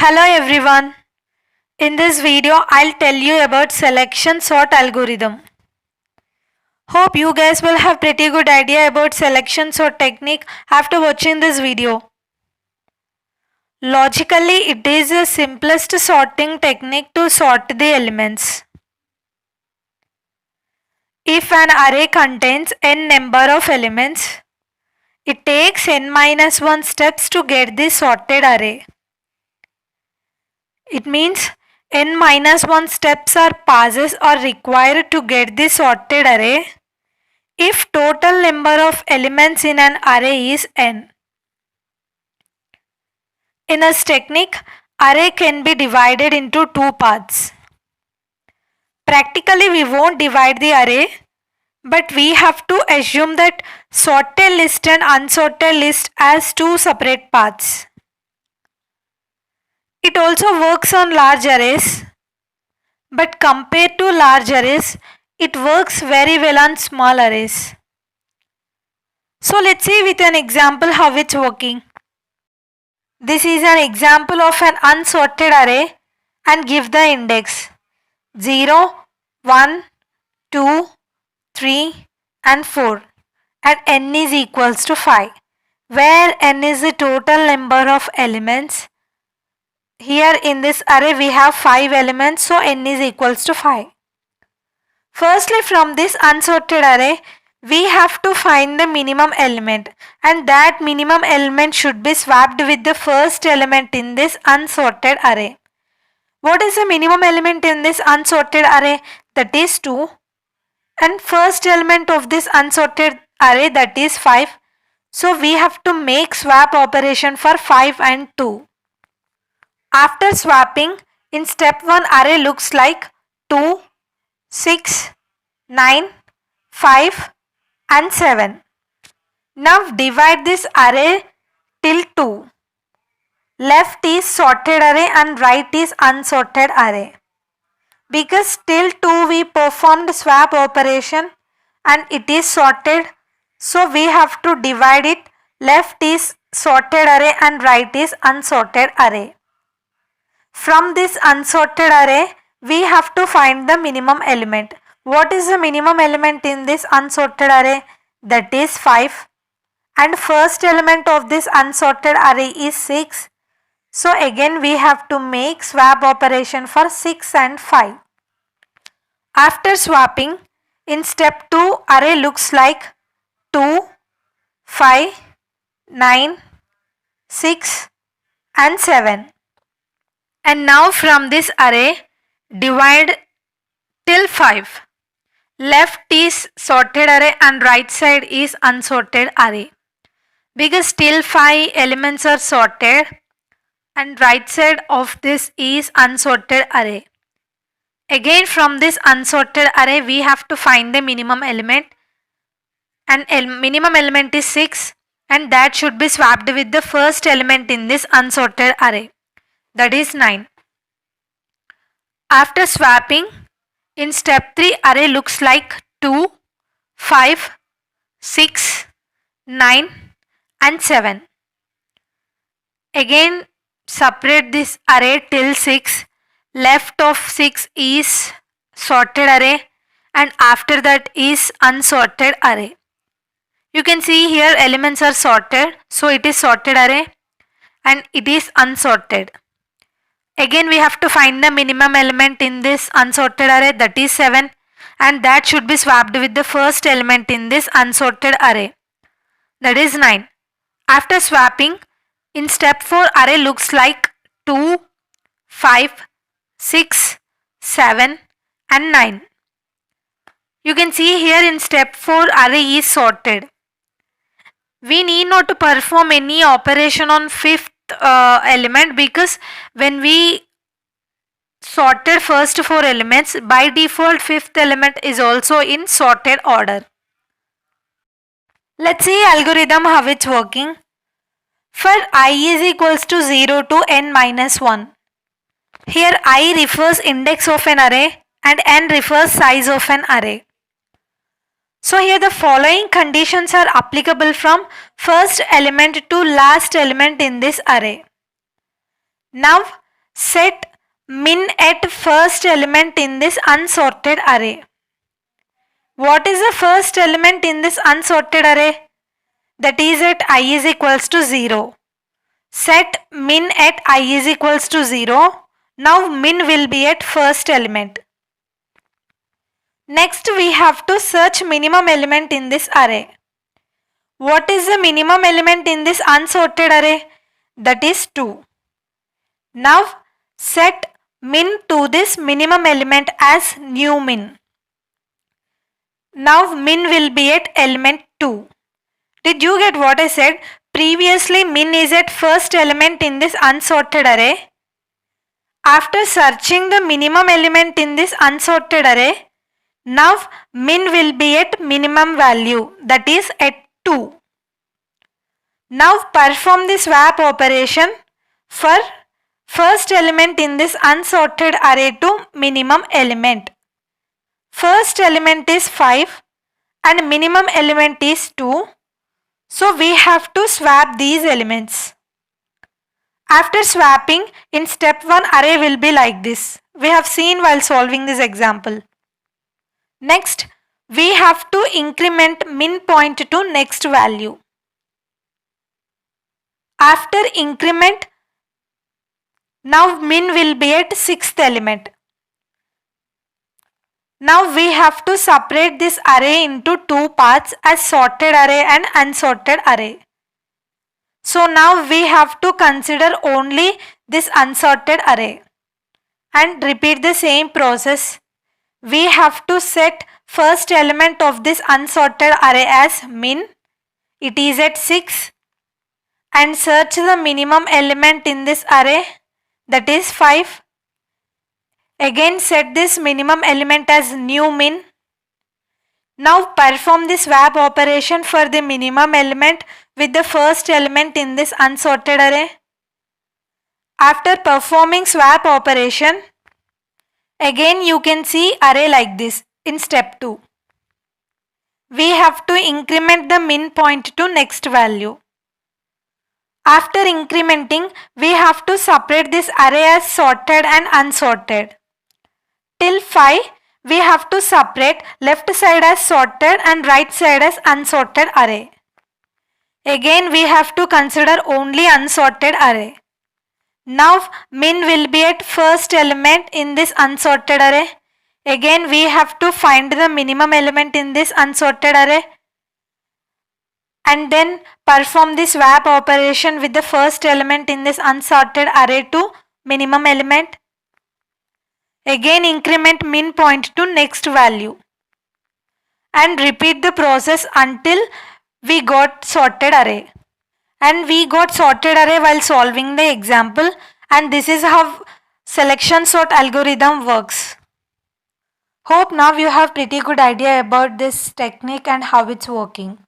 Hello everyone. In this video, I'll tell you about selection sort algorithm. Hope you guys will have pretty good idea about selection sort technique after watching this video. Logically, it is the simplest sorting technique to sort the elements. If an array contains n number of elements, it takes n-1 steps to get the sorted array. It means n-1 steps or passes are required to get the sorted array if total number of elements in an array is n. In this technique, array can be divided into two parts. Practically, we won't divide the array, but we have to assume that sorted list and unsorted list as two separate parts. It also works on large arrays, but compared to large arrays, it works very well on small arrays. So let's see with an example how it's working. This is an example of an unsorted array and give the index 0, 1, 2, 3 and 4 and n is equals to 5, where n is the total number of elements. Here in this array we have 5 elements, so n is equals to 5. Firstly, from this unsorted array, we have to find the minimum element, and that minimum element should be swapped with the first element in this unsorted array. What is the minimum element in this unsorted array? That is 2. And first element of this unsorted array, that is 5. So we have to make swap operation for 5 and 2. After swapping, in step 1 array looks like 2, 6, 9, 5 and 7. Now divide this array till 2. Left is sorted array and right is unsorted array. Because till 2 we performed swap operation and it is sorted, so we have to divide it. Left is sorted array and right is unsorted array. From this unsorted array, we have to find the minimum element. What is the minimum element in this unsorted array? That is 5. And first element of this unsorted array is 6. So again we have to make swap operation for 6 and 5. After swapping, in step 2 array looks like 2, 5, 9, 6 and 7. And now from this array, divide till 5. Left is sorted array and right side is unsorted array. Because till 5 elements are sorted and right side of this is unsorted array. Again from this unsorted array we have to find the minimum element, and minimum element is 6, and that should be swapped with the first element in this unsorted array. That is 9. After swapping, in step 3 array looks like 2, 5, 6, 9 and 7. Again separate this array till 6. Left of 6 is sorted array and after that is unsorted array. You can see here elements are sorted, so it is sorted array and it is unsorted. Again we have to find the minimum element in this unsorted array, that is 7, and that should be swapped with the first element in this unsorted array, that is 9. After swapping, in step 4 array looks like 2, 5, 6, 7 and 9. You can see here in step 4 array is sorted. We need not to perform any operation on 5th element, because when we sorted first 4 elements, by default 5th element is also in sorted order. Let's see algorithm how it's working. For I is equals to 0 to n-1. Here I refers index of an array and n refers size of an array. So here the following conditions are applicable from first element to last element in this array. Now Set min at first element in this unsorted array. What is the first element in this unsorted array? That is at I is equals to 0. Set min at I is equals to 0. Now min will be at first element. Next we have to search minimum element in this array. What is the minimum element in this unsorted array? That is 2. Now set min to this minimum element as new min. Now min will be at element 2. Did you get what I said? Previously min is at first element in this unsorted array. After searching the minimum element in this unsorted array, now min will be at minimum value, that is at 2. Now perform the swap operation for first element in this unsorted array to minimum element. First element is 5 and minimum element is 2. So we have to swap these elements. After swapping, in step 1 array will be like this. We have seen while solving this example. Next, we have to increment min point to next value. After increment, now min will be at 6th element. Now we have to separate this array into two parts as sorted array and unsorted array. So now we have to consider only this unsorted array and repeat the same process. We have to set first element of this unsorted array as min. It is at 6 and search the minimum element in this array, that is 5. Again set this minimum element as new min. Now perform the swap operation for the minimum element with the first element in this unsorted array. After performing swap operation, again you can see array like this in step 2. We have to increment the min point to next value. After incrementing, we have to separate this array as sorted and unsorted. Till 5, we have to separate left side as sorted and right side as unsorted array. Again we have to consider only unsorted array. Now min will be at first element in this unsorted array. Again we have to find the minimum element in this unsorted array and then perform the swap operation with the first element in this unsorted array to minimum element. Again increment min point to next value and repeat the process until we got sorted array. And we got sorted array while solving the example, and this is how selection sort algorithm works. Hope now you have pretty good idea about this technique and how it's working.